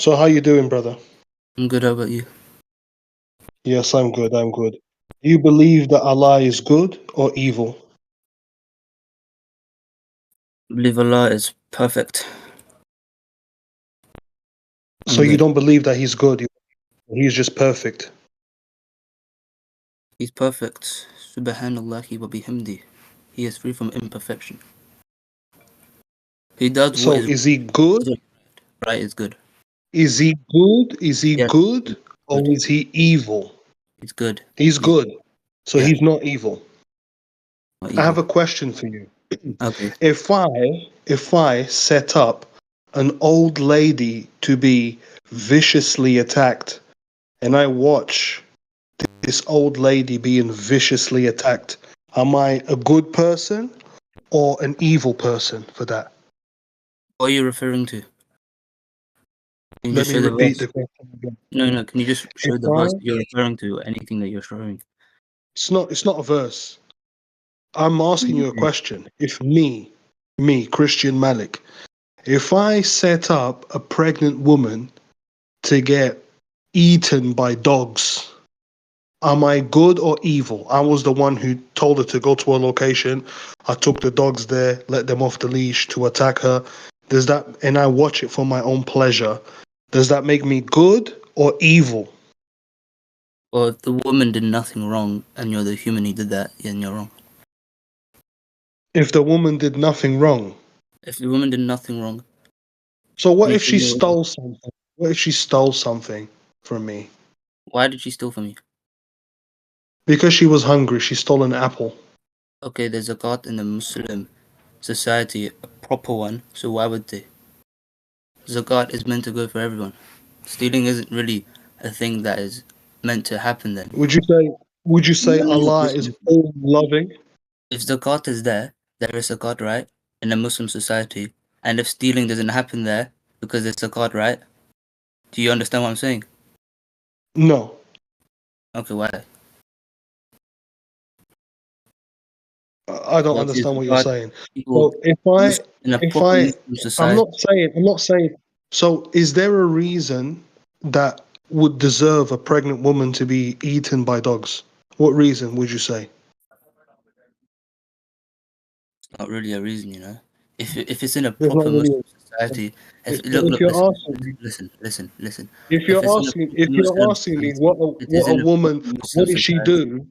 So how you doing, brother? I'm good. How about you? Yes, I'm good. I'm good. Do you believe that Allah is good or evil? I believe Allah is perfect So and you good. don't believe that He's good. He's just perfect. He's perfect. Subhanallahi wa bihamdi. He is free from imperfection. He does what So is is He good? right is good. Is He good? Is He Yes, good or good. is He evil? He's good. He's He's good. So yeah, He's not evil. not I have evil. a question for you. Okay. If I set up an old lady to be viciously attacked and I watch this old lady being viciously attacked, am I a good person or an evil person for that? What are you referring to? Can you Let just me show the repeat verse? the question again. No. Can you just If show the I, verse that you're referring to or anything that you're showing? it's not a verse. I'm asking you a question. If me, Christian Malik, if I set up a pregnant woman to get eaten by dogs, am I good or evil? I was the one who told her to go to a location. I took the dogs there, let them off the leash to attack her. Does that, and I watch it for my own pleasure. Does that make me good or evil? Or if the woman did nothing wrong and you're the human who did that, then you're wrong. If the woman did nothing wrong. If the woman did nothing wrong, So what you if think she you're wrong. stole something? What if she stole something from me? Why did she steal from you? Because she was hungry, she stole an apple. Okay, there's a God in the Muslim society, a proper one, so why would they? Zakat is meant to go for everyone. Stealing isn't really a thing that is meant to happen then. Would you say No, Allah is listen. all loving? If zakat is there, there is zakat, right? In a Muslim society. And if stealing doesn't happen there, because it's zakat, right? Do you understand what I'm saying? No. Okay, why? I don't What is understand what you're zakat saying. equal So if I in a if proper I Muslim I'm society? not saying so is there a reason that would deserve a pregnant woman to be eaten by dogs? What reason would you say? It's not really a reason, you know. If it's in a There's not proper really Muslim society, if so if look, you're asking me listen. if If you're it's in a asking if proper you're Muslim asking me society, it what is a in a woman proper Muslim what did she society. do?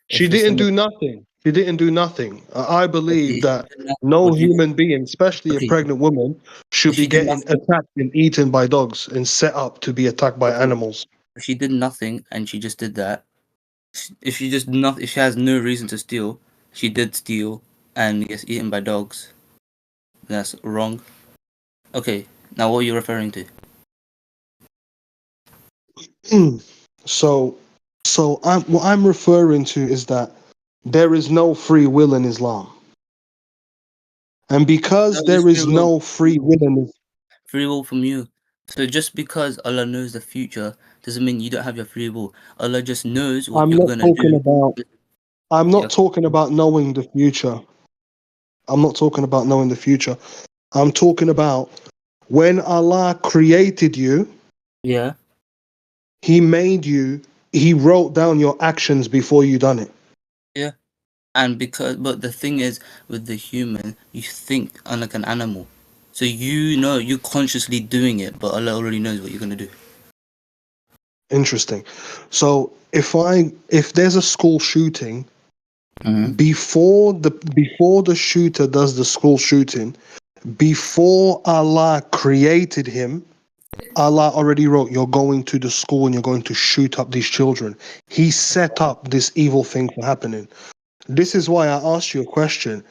She If it's didn't in a do nothing. She didn't do nothing. I believe okay, if that she did nothing, no would you? human being, especially a Okay, pregnant woman, should if be she did getting nothing, attacked and eaten by dogs and set up to be attacked by okay, animals. if she did nothing and she just did that, if she just not, if she has no reason to steal, she did steal and gets eaten by dogs. That's wrong. Okay, now what are you referring to? so what I'm referring to is that there is no free will in Islam. And No, because it's there free is will. no free will in Free will from you. So just because Allah knows the future doesn't mean you don't have your free will. Allah just knows what I'm you're not gonna talking do. about I'm Yeah. not talking about knowing the future. I'm not talking about knowing the future. I'm talking about when Allah created you, Yeah. He made you, He wrote down your actions before you done it. Yeah. And but the thing is, with the human, you think unlike an animal. So you know you're consciously doing it, but Allah already knows what you're gonna do. Interesting. So if there's a school shooting, Mm-hmm. before the shooter does the school shooting, before Allah created him, Allah already wrote, you're going to the school and you're going to shoot up these children. He set up this evil thing for happening. This is why I asked you a question.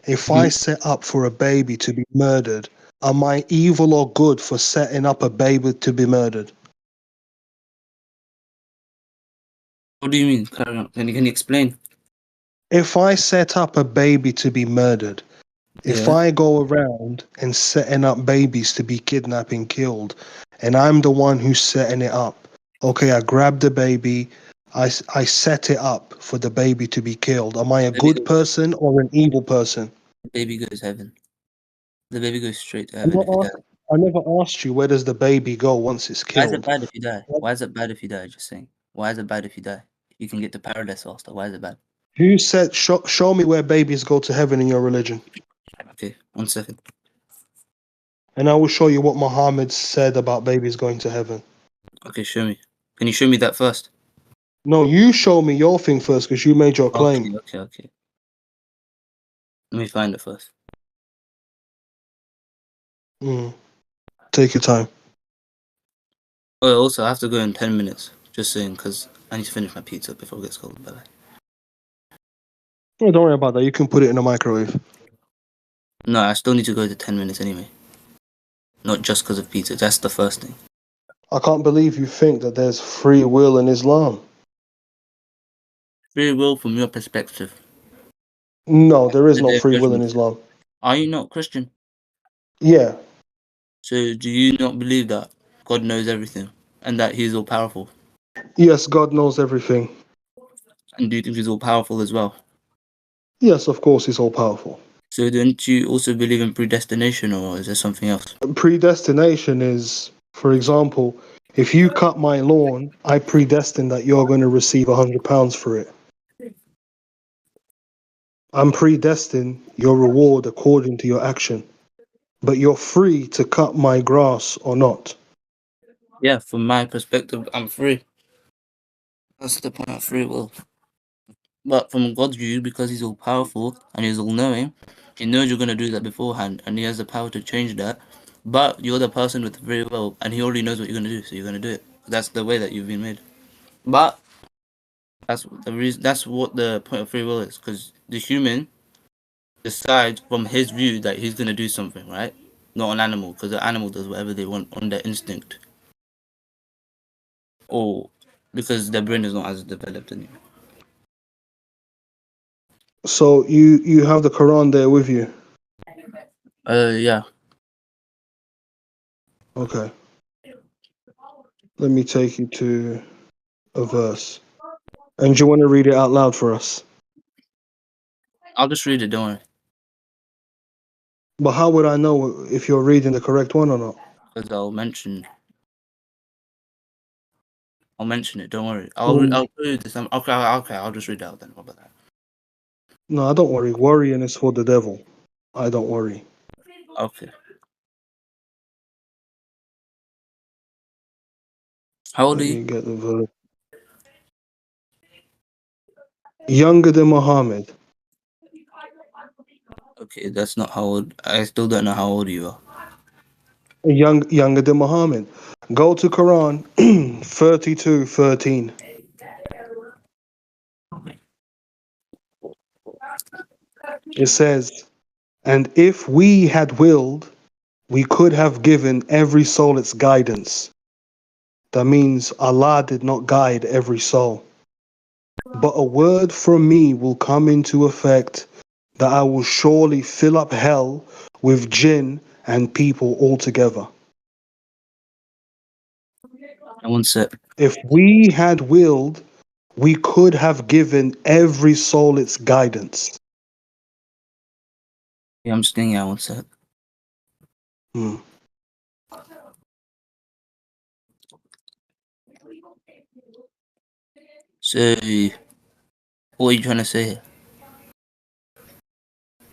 If I set up for a baby to be murdered, am I evil or good for setting up a baby to be murdered? What do you mean? Carry on. Can you explain? If I set up a baby to be murdered, if Yeah. I go around and setting up babies to be kidnapped and killed, and I'm the one who's setting it up, okay, I grab the baby, I set it up for the baby to be killed. Am I a Baby good goes. person or an evil person? Baby goes heaven. The baby goes straight to I'm heaven not if it ask, does. I never asked you where does the baby go once it's Why is it killed. bad if you die? Why is it bad if you die? Just saying. Why is it bad if you die? You can get to paradise faster. Why is it bad? You said show me where babies go to heaven in your religion, Okay, 1 second. and I will show you what Muhammad said about babies going to heaven. Okay, show me. Can you show me that first? No, you show me your thing first because you made your claim. Okay. Let me find it first. Take your time. Oh, also, I have to go in 10 minutes. Just saying, because I need to finish my pizza before it gets cold. Bye-bye. Oh, don't worry about that. You can put it in the microwave. No, I still need to go to 10 minutes anyway. Not just because of pizza. That's the first thing. I can't believe you think that there's free will in Islam. Free will from your perspective. No, there is The no day of free will in judgment. Islam. Are you not Christian? Yeah. So do you not believe that God knows everything and that He's all powerful? Yes, God knows everything. And do you think He's all powerful as well? Yes, of course, He's all powerful. So don't you also believe in predestination, or is there something else? Predestination is, for example, if you cut my lawn, I predestine that you're going to receive £100 for it. I'm predestined your reward according to your action, but you're free to cut my grass or not. Yeah, from my perspective, I'm free. That's the point of free will. But from God's view, because He's all powerful and He's all knowing, He knows you're going to do that beforehand and He has the power to change that. But you're the person with free will and He already knows what you're going to do, so you're going to do it. That's the way that you've been made. But that's the reason. That's what the point of free will is, because the human decides from his view that he's going to do something, right? Not an animal, because the animal does whatever they want on their instinct, or because their brain is not as developed anymore. So you have the Quran there with you. Yeah. Okay. Let me take you to a verse. And do you want to read it out loud for us? I'll just read it. Don't worry. But how would I know if you're reading the correct one or not? Because I'll mention it. Don't worry. I'll read this. Okay. I'll just read it out then. What about that? No, I don't worry. Worrying is for the devil. I don't worry. Okay. How old Let are you? me get the verse. Younger than Muhammad. Okay, that's not how old. I still don't know how old you are. Younger than Muhammad. Go to Quran 32:13. It says, and if we had willed, we could have given every soul its guidance. That means Allah did not guide every soul. But a word from me will come into effect that I will surely fill up hell with jinn and people altogether. One sec. If we had willed, we could have given every soul its guidance. Yeah, I'm just getting out. 1 sec. Hmm. So, what are you trying to say here?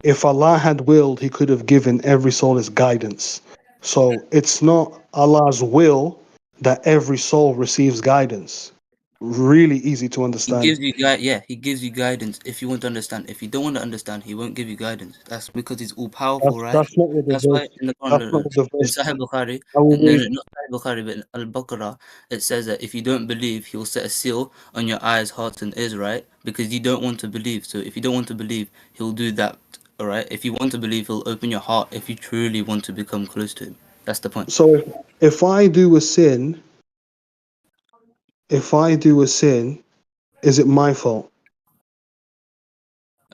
If Allah had willed, He could have given every soul its guidance. So it's not Allah's will that every soul receives guidance. Really easy to He understand. gives you he gives you guidance if you want to understand. If you don't want to understand, he won't give you guidance. That's because he's all powerful, right? That's not what the That's why verse. in the That's Quran, not what the in verse. Sahih Bukhari, I will no, read. not Sahih Bukhari, but in Al-Baqarah, it says that if you don't believe, he will set a seal on your eyes, hearts, and ears, right? Because you don't want to believe. So if you don't want to believe, he'll do that, all right? If you want to believe, he'll open your heart if you truly want to become close to him. That's the point. So if I do a sin, is it my fault?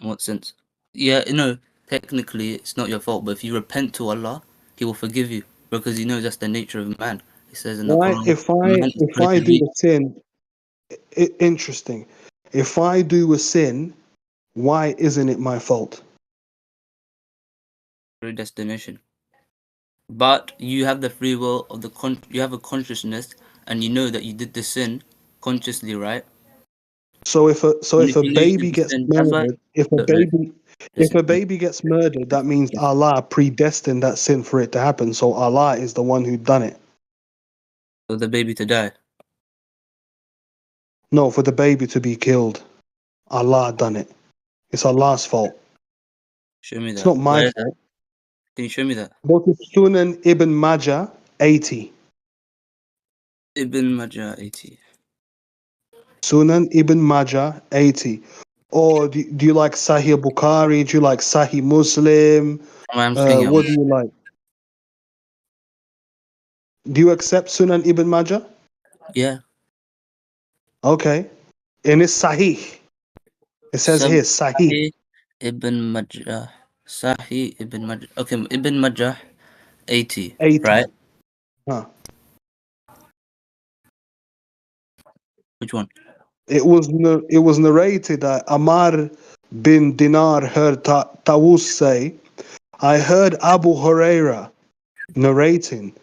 In what sense? Yeah, no, technically it's not your fault, but if you repent to Allah, He will forgive you because He knows that's the nature of man. He says in the Why? Quran, If I man is if I created do weak. a sin, interesting. If I do a sin, why isn't it my fault? Predestination. But you have the free will of you have a consciousness, and you know that you did the sin consciously, right? So And if if a you know you baby did the gets sin, that's why. murdered, Look, look, if listen, a baby gets murdered, that means listen. Allah predestined that sin for it to happen. So Allah is the one who done it. For the baby to die. No, for the baby to be killed, Allah done it. It's Allah's fault. Show me It's that. not my Where is that? fault. Can you show me that? Go to Sunan Ibn Majah 80. Ibn Majah 80. Sunan Ibn Majah 80. Or do you like Sahih Bukhari? Do you like Sahih Muslim? I'm just thinking. What do you like? Do you accept Sunan Ibn Majah? Yeah. Okay. And it's Sahih. It says here Sahih. Sahih Ibn Majah. Sahih Ibn Majah. Okay, Ibn Majah 80, 80. right? Huh. Which one? It was narrated that Amar bin Dinar heard Tawus say, I heard Abu Huraira narrating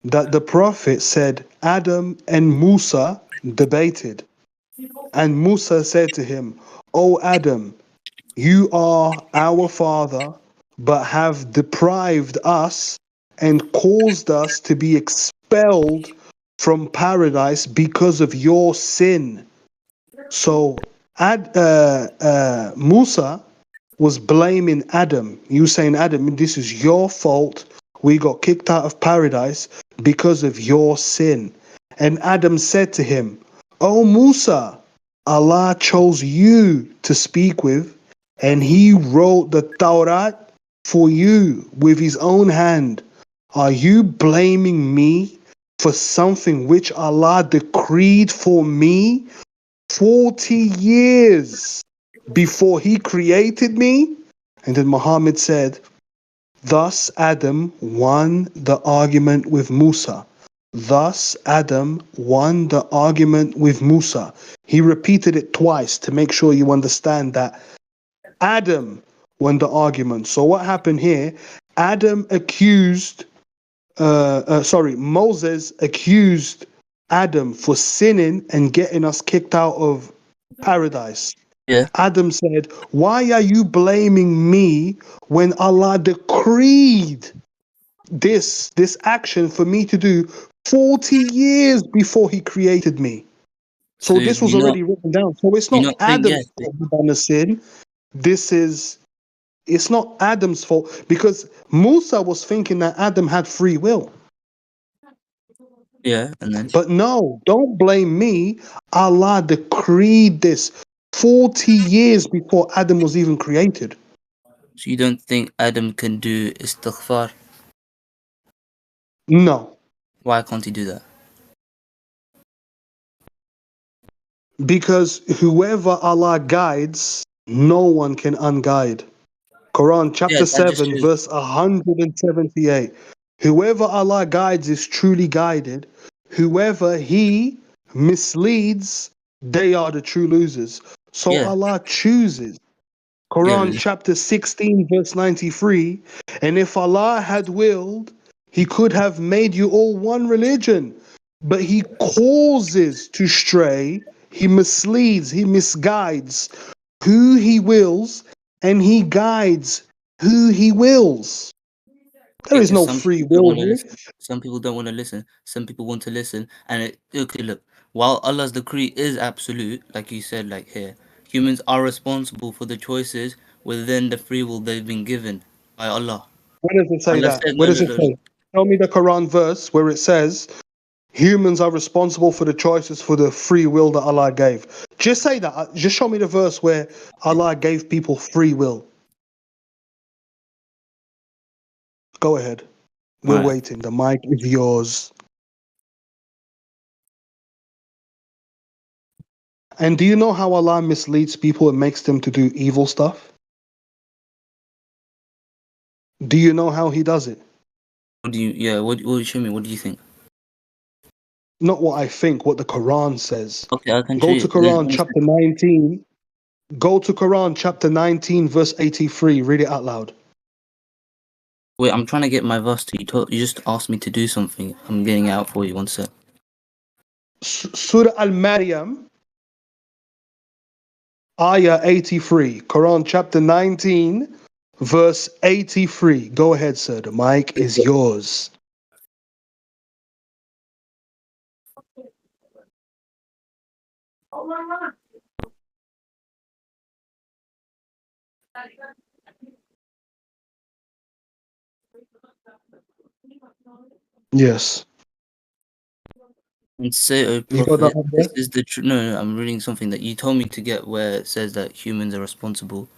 that the Prophet said Adam and Musa debated. And Musa said to him, O Adam, you are our father, but have deprived us and caused us to be expelled from paradise because of your sin. So Musa was blaming Adam. You saying, Adam, this is your fault. We got kicked out of paradise because of your sin. And Adam said to him, Oh Musa, Allah chose you to speak with, and he wrote the Torah for you with his own hand. Are you blaming me for something which Allah decreed for me 40 years before he created me? And then Muhammad said, Thus Adam won the argument with Musa. Thus Adam won the argument with Musa. He repeated it twice to make sure you understand that Adam won the argument. So what happened here? Adam accused, Moses accused Adam for sinning and getting us kicked out of paradise. Yeah. Adam said, Why are you blaming me when Allah decreed this action for me to do 40 years before he created me? So So this was already written down. So it's you not not think, yeah. Adam's fault he done the sin. It's not Adam's fault because Musa was thinking that Adam had free will. Yeah, and then. But no, don't blame me. Allah decreed this 40 years before Adam was even created. So you don't think Adam can do istighfar? No, Why can't he do that? because whoever Allah guides, no one can unguide. Quran Yeah, chapter that just 7, shows. verse 178. Whoever Allah guides is truly guided. Whoever he misleads, they are the true losers. So Yeah. Allah chooses. Yeah, Quran chapter 16, verse 93. And if Allah had willed, he could have made you all one religion. But he causes to stray, he misleads, he misguides who he wills, and he guides who he wills. There is because no some free people don't will want to here. listen. Some people don't want to listen. Some people want to listen. And okay, look, while Allah's decree is absolute, like you said, like here, humans are responsible for the choices within the free will they've been given by Allah. Where does it say Allah that? said, Where no, does no, it no, say? Tell me the Quran verse where it says humans are responsible for the choices for the free will that Allah gave. Just say that. Just show me the verse where Allah gave people free will. Go ahead. We're Alright. waiting. The mic is yours. And do you know how Allah misleads people and makes them to do evil stuff? Do you know how He does it? What do you, yeah, what show me? What do you think? Not what I think, what the Quran says. Okay, I can show Go you. to Quran chapter 19. Go to Quran chapter 19, verse 83. Read it out loud. Wait, I'm trying to get my verse to you. You just asked me to do something. I'm getting it out for you. One sec. Surah Al-Maryam, Ayah 83. Quran chapter 19, verse 83. Go ahead, sir. The mic is yours. Yes. And say, O You got that Prophet, up this there? is the truth. No, I'm reading something that you told me to get where it says that humans are responsible.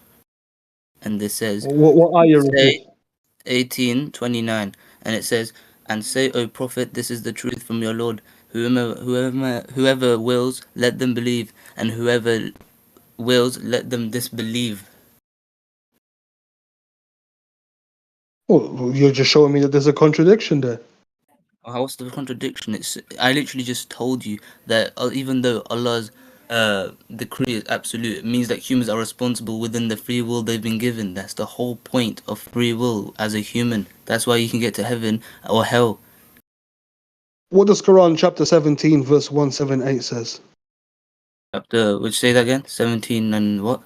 And this says, What ayah is say this? 18:29, and it says, and say, O Prophet, this is the truth from your Lord. Whoever wills, let them believe, and whoever wills, let them disbelieve. Well, you're just showing me that there's a contradiction there. What's the contradiction? I literally just told you that even though Allah's decree is absolute, it means that humans are responsible within the free will they've been given. That's the whole point of free will as a human. That's why you can get to heaven or hell. What does Quran chapter 17, verse 178 says? Chapter, would you say that again? 17 and what?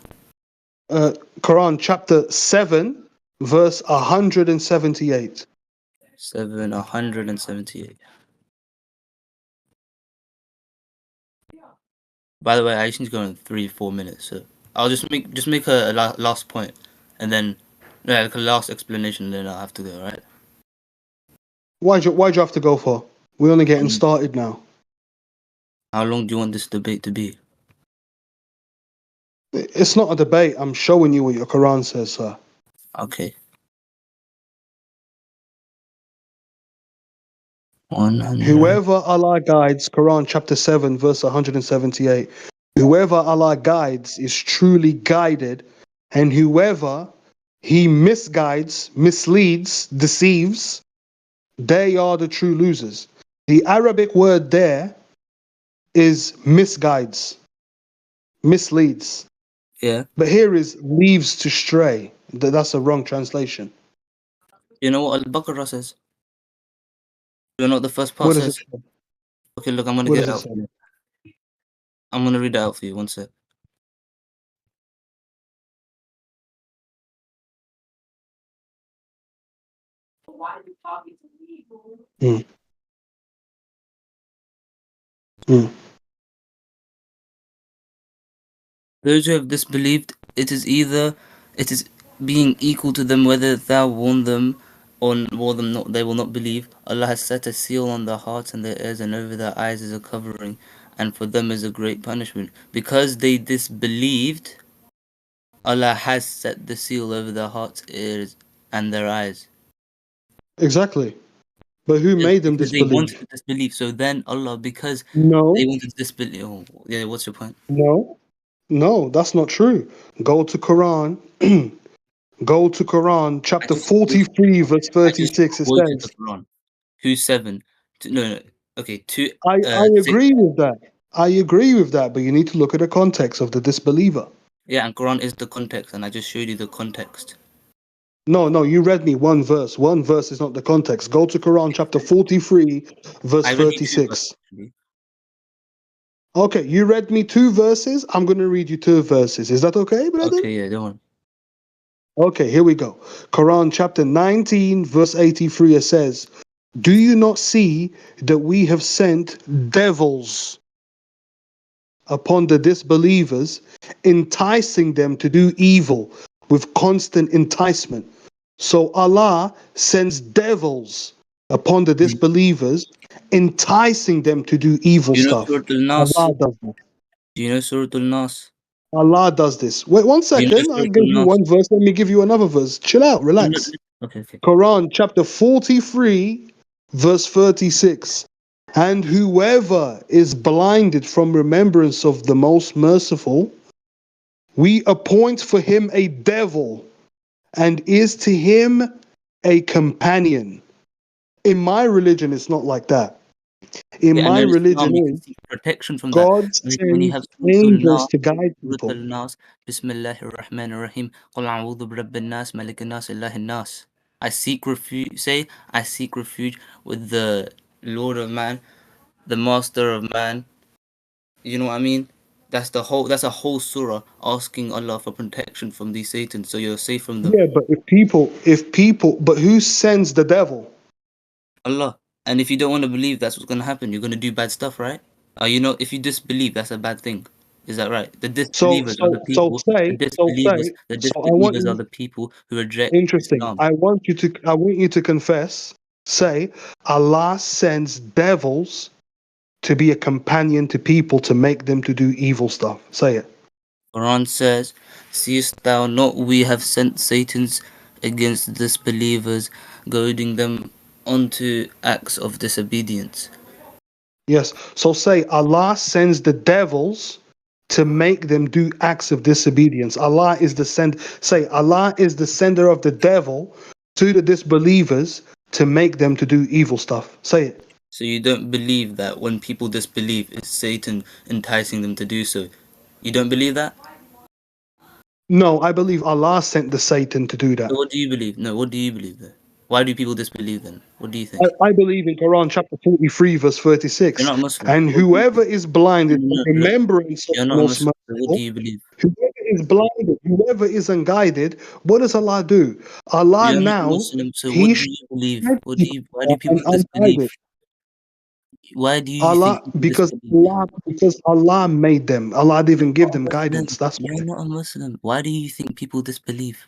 Quran chapter 7, verse 178. 178. By the way, I just need to go in 3-4 minutes, so I'll just make a last point, and then like a last explanation, and then I'll have to go. Right? Why'd you have to go for? We're only getting started now. How long do you want this debate to be? It's not a debate. I'm showing you what your Quran says, sir. Okay. 100. Whoever Allah guides, Quran chapter 7, verse 178. Whoever Allah guides is truly guided, and whoever he misguides, misleads, deceives, they are the true losers. The Arabic word there is misguides, misleads. Yeah. But here is leaves to stray. That's a wrong translation. You know what Al-Baqarah says? You know what the first part What does it says? say? Okay, look, I'm gonna What get does it it out. say? I'm gonna read it out for you. One sec. Mm. Mm. Those who have disbelieved, it is being equal to them whether thou warn them or warn them not, they will not believe. Allah has set a seal on their hearts and their ears, and over their eyes is a covering, and for them is a great punishment. Because they disbelieved, Allah has set the seal over their hearts, ears, and their eyes. Exactly. But who made them Because they wanted disbelieve? to disbelieve. So then Allah, because they No, wanted to disbelieve. Oh, yeah, what's your point? no, that's not true. Go to Quran. Go to Quran, I chapter just quoted, 43, verse I just 36. It quoted the says, Quran. 2:7. No. Okay, I 6. agree with that. I agree with that, but you need to look at the context of the disbeliever. Yeah, and Quran is the context, and I just showed you the context. No, you read me one verse. One verse is not the context. Go to Quran, chapter 43, verse I read you 2 verses, 36. actually. Okay, you read me 2 verses. I'm going to read you 2 verses. Is that okay, brother? Okay, yeah, don't worry. Okay, here we go. Quran chapter 19, verse 83, it says, do you not see that we have sent devils upon the disbelievers, enticing them to do evil with constant enticement? So Allah sends devils upon the Mm. disbelievers, enticing them to do evil Do you know stuff. Surah Al-Nas? Allah does this. Do you know Surah Al-Nas? Allah does this. Wait one Do you know second. I Surah gave you Al-Nas? one verse. Let me give you another verse. Chill out. Relax. Okay. Quran chapter 43, verse 36. And whoever is blinded from remembrance of the most merciful, we appoint for him a devil, and is to him a companion. In my religion, it's not like that. In Yeah, and my then Islam, religion, you can is seek protection from that. God When you sends have Surah angels Al-Nas, to guide Surah people. Al-Nas, Bismillahir Rahmanir Rahim, قل أعوذ برب الناس ملك الناس إله الناس. I seek refuge. Say, I seek refuge with the Lord of man, the Master of man. You know what I mean? That's the whole. That's a whole surah asking Allah for protection from these Satans, so you're safe from them. Yeah, but but who sends the devil? Allah. And if you don't want to believe that's what's gonna happen, you're gonna do bad stuff, right? You know, if you disbelieve, that's a bad thing. Is that right? The So disbelievers are the so so people. The say so disbelievers. say The so I want disbelievers are you the people who reject interesting. Islam. I want you to confess. Say Allah sends devils to be a companion to people to make them to do evil stuff. Say it. Quran says, "Seest thou not we have sent Satans against disbelievers, goading them onto acts of disobedience." Yes. So say Allah sends the devils to make them do acts of disobedience. Allah is the send. Say Allah is the sender of the devil to the disbelievers to make them to do evil stuff. Say it. So you don't believe that when people disbelieve, it's Satan enticing them to do so. You don't believe that? No, I believe Allah sent the Satan to do So that. what do you believe? No, what do you believe then? Why do people disbelieve then? What do you think? I believe in Quran chapter 43, verse You're 36. not Muslim. And What do you whoever believe? is blinded from No, look, remembrance of you're the not most Muslim. So what do merciful, you believe? whoever is blinded, whoever is unguided, what does Allah do? Allah You're not now, Muslim. So He what do should you believe? guide What do people you? Why who do are people disbelieve? unguided. Why do you think Allah, people disbelieve? because Allah made them. Allah didn't You're even not give a them Muslim. guidance. That's You're why. not a Muslim. Why do you think people disbelieve?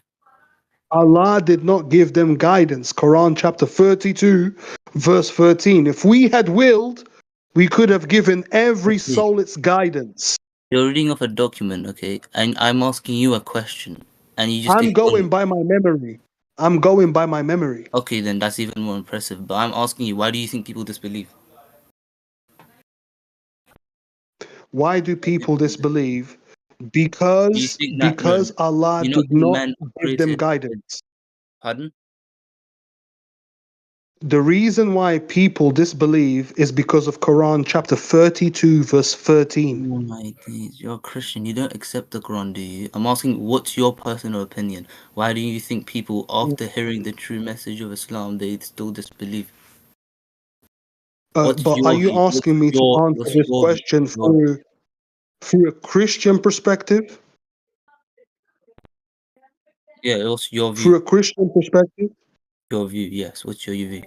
Allah did not give them guidance. Quran chapter 32, verse 13. If we had willed, we could have given every Okay. soul its guidance. You're reading off a document, okay? And I'm asking you a question, and you just I'm ignore going it. by my memory. I'm going by my memory. Okay, then that's even more impressive. But I'm asking you, why do you think people disbelieve? Why do people disbelieve? Do you think that no? Because Allah Do you not did think not man got give them created? guidance. Pardon? The reason why people disbelieve is because of Quran chapter 32 verse 13. Oh my days, you're a Christian. You don't accept the Quran, do you? I'm asking, what's your personal opinion? Why do you think people, after hearing the true message of Islam, they still disbelieve? What's But are your you view? asking me to answer What's this your view? question through a Christian perspective? Yeah, what's your Through view? a Christian perspective? Your view, yes. What's your view?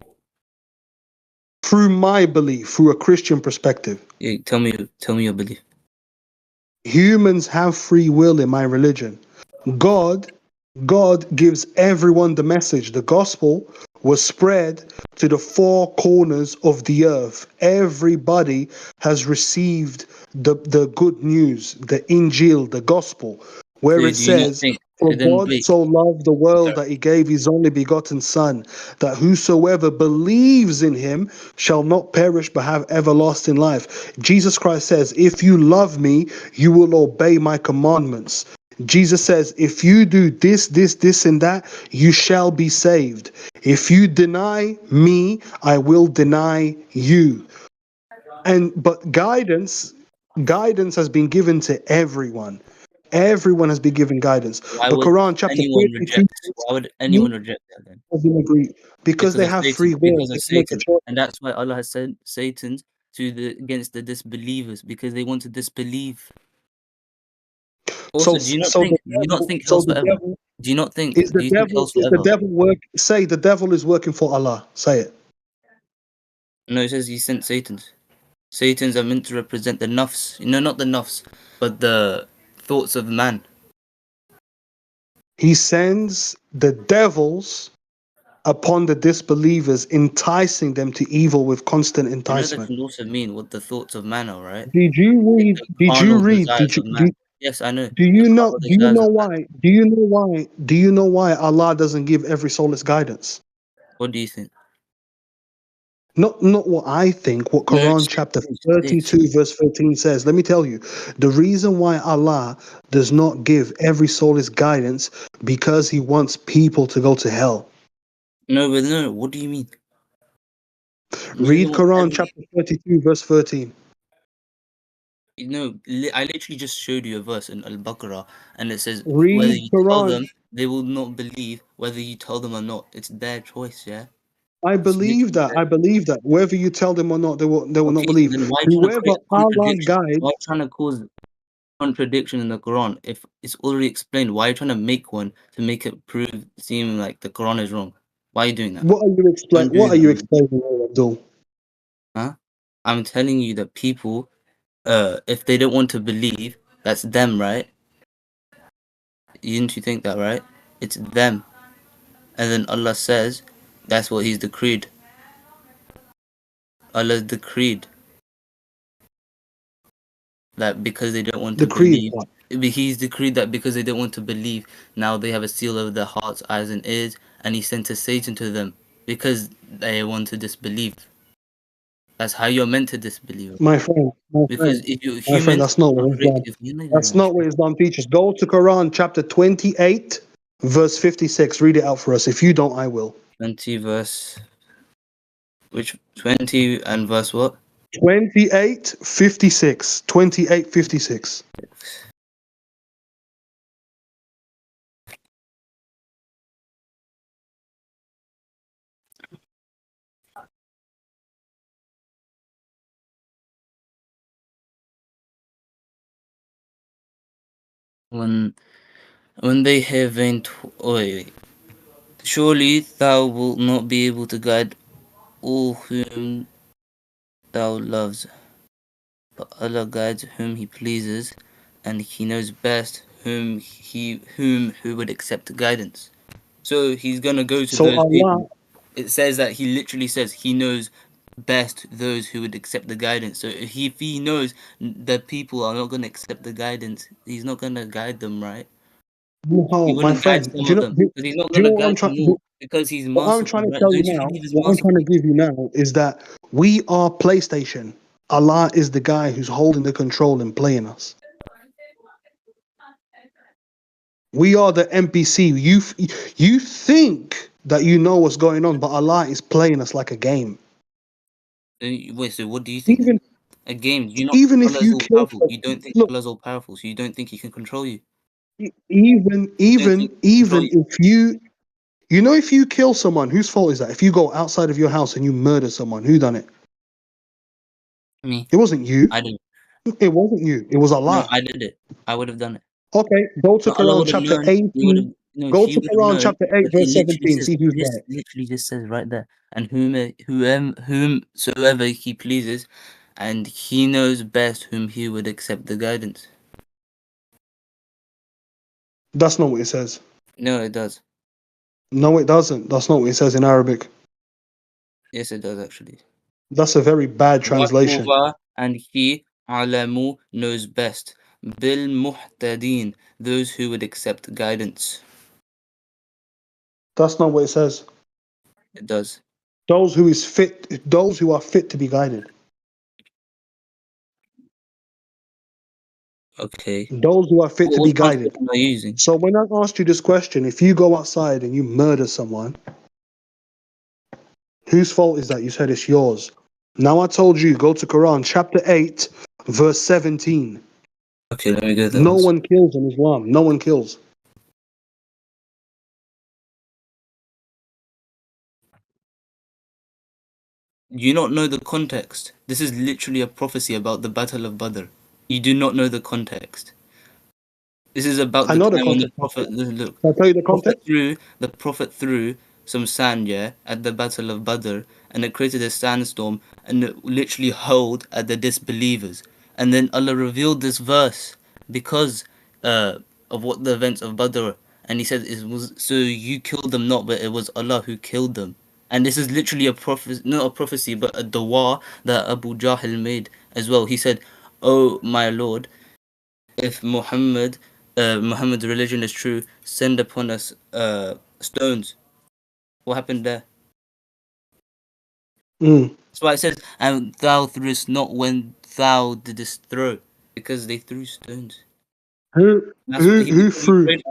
Through my belief, through a Christian perspective. Yeah, tell me your belief. Humans have free will in my religion. God God gives everyone the message. The gospel was spread to the four corners of the earth. Everybody has received the good news, the Injil, the gospel, So where it do you not says, think? "For So then God wait. so loved the world Sorry. that he gave his only begotten Son, that whosoever believes in him shall not perish but have everlasting life." Jesus Christ says, "If you love me, you will obey my commandments." Jesus says, if you do this, and that, you shall be saved. If you deny me, I will deny you. But guidance has been given to everyone. Everyone has been given guidance. Why But would Quran chapter anyone 32 reject? Why would anyone reject that then? doesn't agree because Because they of have Satan. free will. Because They of can make a Satan. choice. And that's why Allah has sent Satan to the against the disbelievers because they want to disbelieve. Also, do you not think So hell's the forever? devil Do you not think is do the you think devil hell's is the forever? devil work? Say the devil is working for Allah. Say it. No, it says he sent Satan's. Satan's are meant to represent the nafs. No, not the nafs, but the thoughts of man. He sends the devils upon the disbelievers, enticing them to evil with constant You know that enticement. can also mean what the thoughts of man are, right? Did you Like read? the Did you carnal read? desires of man. Yes, I know. Do The you know? carnal Do you desires know of man. why? Do you know why? Do you know why Allah doesn't give every soul its guidance? What do you think? Not what I think. What No, Quran chapter say. 32 verse 13 says. Let me tell you, the reason why Allah does not give every soul its guidance because He wants people to go to hell. No, but no, what do you mean? The reason Read why Quran every chapter 32 verse 13. no, I literally just showed you a verse in Al-Baqarah, and it says whether Read you tell them Quran. they will not believe whether you tell them or not. It's their choice, yeah? I It's believe literally that. their I believe that. Whether you tell them or not, they will not Okay, so believe. then why are you trying to Whoever create a Allah contradiction? Why guides, are you trying to cause contradiction in the Quran if it's already explained? Why are you trying to make one to make it seem like the Quran is wrong? Why are you doing that? what are you explain? Don't do What are that, you man. explaining, Abdul? Huh? I'm telling you that people, if they don't want to believe, that's them, right? Didn't you think that, right? It's them. And then Allah says that's what He's decreed. Allah decreed that because they don't want The to creed. believe, He's decreed that because they don't want to believe, now they have a seal over their hearts, eyes, and ears, and He sent a Satan to them because they want to disbelieve. That's how you're meant to disbelieve. My friend, my Because friend, if you my friend, humans that's not what contradict, Islam. if you're not even That's not what Islam teaches. Go to Quran chapter 28, verse 56. Read it out for us. If you don't, I will. 20 verse, which 20 and verse what? 28, 56. 28, 56. When they hear vain, wait. Surely thou wilt not be able to guide all whom thou loves, but Allah guides whom He pleases, and He knows best who would accept guidance. So He's gonna go to So those Allah, people. It says that He literally says He knows best those who would accept the guidance. So if He knows that people are not gonna accept the guidance, He's not gonna guide them, right? He no, my wouldn't guide friend, some of them, but He's not do you gonna know what I'm guide trying? them all because He's What I'm merciful, trying to right? tell you Don't you now, believe He's what I'm trying to merciful? give you now is that we are PlayStation. Allah is the guy who's holding the control and playing us. We are the NPC. You think that you know what's going on, but Allah is playing us like a game. Wait, so what do you think then? Even A game? Do you not think even if Allah is you all kill, powerful? You don't think look, Allah is all powerful, so you don't think He can control you. even You don't think even He can control even you. if if you kill someone, whose fault is that? If you go outside of your house and you murder someone, who done it? Me, It wasn't you. I did. It wasn't you. It was No, Allah. I did it. I would have done it. Okay, go to But Allah Quran would have chapter known. He would have. 18. No, Go He to would have Quran known. chapter 8, But it verse literally 17. says. See who's This right. literally just says right there. And whomsoever He pleases, and He knows best whom He would accept the guidance. That's not what it says. No, it does. No, it doesn't. That's not what it says in Arabic. Yes, it does actually. That's a very bad translation. Wahuwa, and He alamu knows best. Bil muhtadin, those who would accept guidance. That's not what it says. It does. Those who are fit to be guided. Okay. Those who are fit to be What guided. translation are you using? So when I asked you this question, if you go outside and you murder someone, whose fault is that? You said it's yours. Now I told you, go to Quran chapter 8, verse 17. Okay, let me go there No once. one kills in Islam. No one kills. You not know the context. This is literally a prophecy about the Battle of Badr. You do not know the context. This is about I the know the time when the context. Prophet look. Can I tell you the Prophet context? threw some sand, yeah, at the Battle of Badr, and it created a sandstorm, and it literally hurled at the disbelievers. And then Allah revealed this verse because of what the events of Badr, and He said it was so you killed them not, but it was Allah who killed them. And this is literally a prophecy, not a prophecy, but a dua that Abu Jahl made as well. He said, "Oh my Lord, if Muhammad's religion is true, send upon us stones." What happened there? Mm. That's why it says, "And thou threwest not when thou didst throw," because they threw stones. Who That's what who he who literally threw prayed.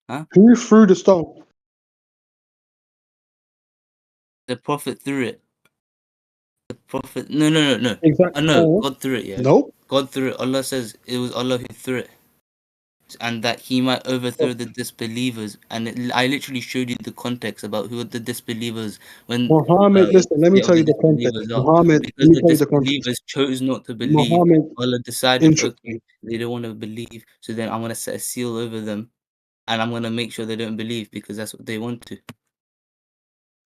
Huh? who threw the stone? The prophet threw it. The prophet. No, no, no, no. Exact. I know God threw it. Yeah, No. God threw it. Allah says it was Allah who threw it. and that he might overthrow the disbelievers. And I literally showed you the context about who are the disbelievers when Muhammad, listen, let me of tell the you the context. disbelievers are, Muhammad, because let me the tell you the context. disbelievers chose not to believe. Muhammad, Allah decided, okay, interesting. they don't want to believe, so then I'm gonna set a seal over them, and I'm gonna make sure they don't believe because that's what they want to.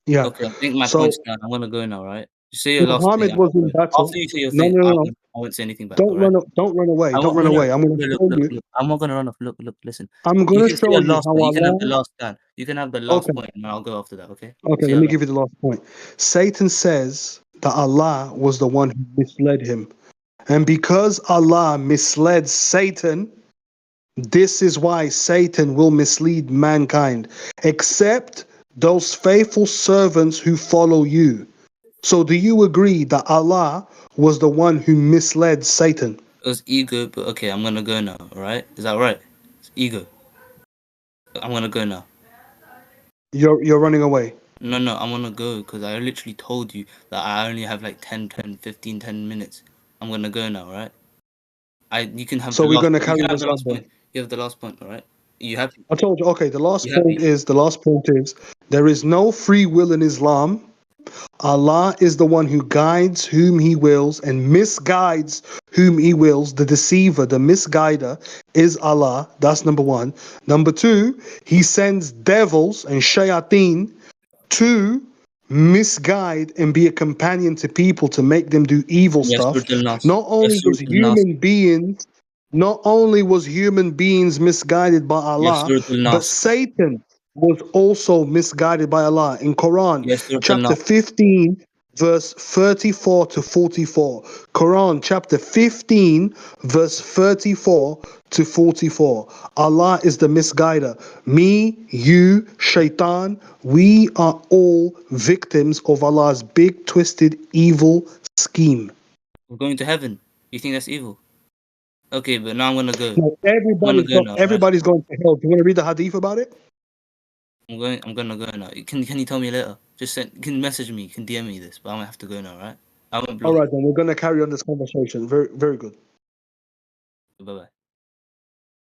Yeah. Okay, I think my So point's done. I'm gonna go now, right? Just say your last thing. Muhammad was in battle. After you say your No, thing, no, no, I no. won't say anything back. All Don't right? run. Don't run away. I Don't won't. run No, no. away. I'm going to Look, show look, you. look. I'm not gonna run off. Look. Listen. I'm You going to can say show your you last how point. You can have Allah. the last stand. You can have the last Okay. point, and I'll go after that. Okay? Okay. Say Let your me last. give you the last point. Satan says that Allah was the one who misled him, and because Allah misled Satan, this is why Satan will mislead mankind, except those faithful servants who follow you. So, do you agree that Allah was the one who misled Satan? It was ego, but okay, I'm gonna go now. All right? Is that right? It's ego. I'm gonna go now. You're running away. No, I'm gonna go because I literally told you that I only have like 10 minutes. I'm gonna go now, right? You can have So the we're last. going to You carry can have this the on last then. point. You have the last point, all right? You have. I told you. Okay, You happy? the last point is there is no free will in Islam. Allah is the one who guides whom He wills and misguides whom He wills. The deceiver, the misguider, is Allah. That's number one. Number two, He sends devils and shayateen to misguide and be a companion to people to make them do evil Yes, stuff. Surah Al-Nas. Not only Yes, Surah was Al-Nas. human beings, not only was human beings misguided by Yes, Allah, Surah but Al-Nas. Satan was also misguided by Allah. In Quran, Yes, Surah chapter Al-Nas. 15, verse 34 to 44. Quran, chapter 15, verse 34 to 44. Allah is the misguider. Me, you, shaitan, we are all victims of Allah's big, twisted, evil scheme. We're going to heaven. You think that's evil? Okay, but now I'm gonna go. Now, I'm gonna go now, right? everybody's going to hell. Do you want to read the hadith about it? I'm gonna go now. Can you tell me later? Just send. You can message me. You can DM me this, but I'm gonna have to go now, right? I won't All block right, then we're going to carry on this conversation. Very, very good. you. Bye bye.